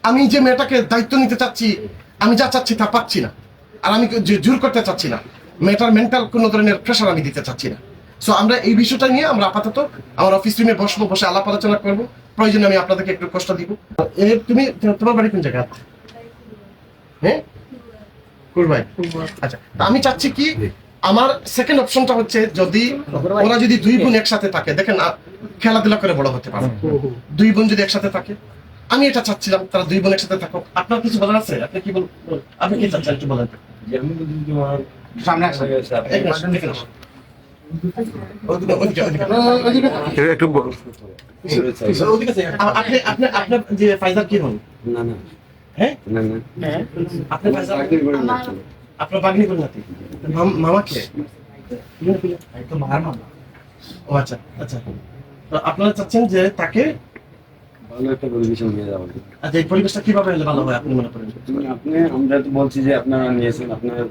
আমি যে মেয়েটাকে দায়িত্ব নিতে চাচ্ছি, আমি যা চাচ্ছি তা পাচ্ছি না, আর আমি জোর করতে চাচ্ছি না, মেয়েটার মেন্টাল কোনো ধরনের প্রেশার আমি দিতে চাচ্ছি না। সো আমরা এই বিষয়টা নিয়ে আমরা আপাতত আমার অফিস রুমে বসবো, বসে আলাপ আলোচনা করবো, প্রয়োজনে আমি আপনাদেরকে একটু কষ্ট দিব। তুমি তোমার বাড়ি কোন জায়গায়? হ্যাঁ, কুরবাই। আচ্ছা, আমি চাচ্ছি কি, আমার সেকেন্ড অপশনটা হচ্ছে যদি ওরা যদি দুই বোন একসাথে থাকে, দেখেন খেলাধুলা করে বড় হতে পারে, দুই বোন যদি একসাথে থাকে, আমি এটা চাচ্ছিলাম তারা দুই বোন একসাথে থাকুক। আপনার কিছু বলার আছে? আপনি কি বল, আপনি কি চাচ্ছেন একটু বলেন। সামনে আসেন। আপনি আপনি আপনার যে ফাইজার কি হন? না না হ্যাঁ, না না আপনি ফাইজার আপনার বাগনি কোন নাতি? মামা কে? তো মার মামা। ও আচ্ছা আচ্ছা, তো আপনারা চাচ্ছেন যে তাকে ভালো একটা পরিবেশন নিয়ে যাওয়া। আচ্ছা, এই পরিবেশটা কিভাবে হলে ভালো হয় আপনি মনে করেন? আপনি আমরা তো বলছি যে আপনারা নিয়েছেন, আপনার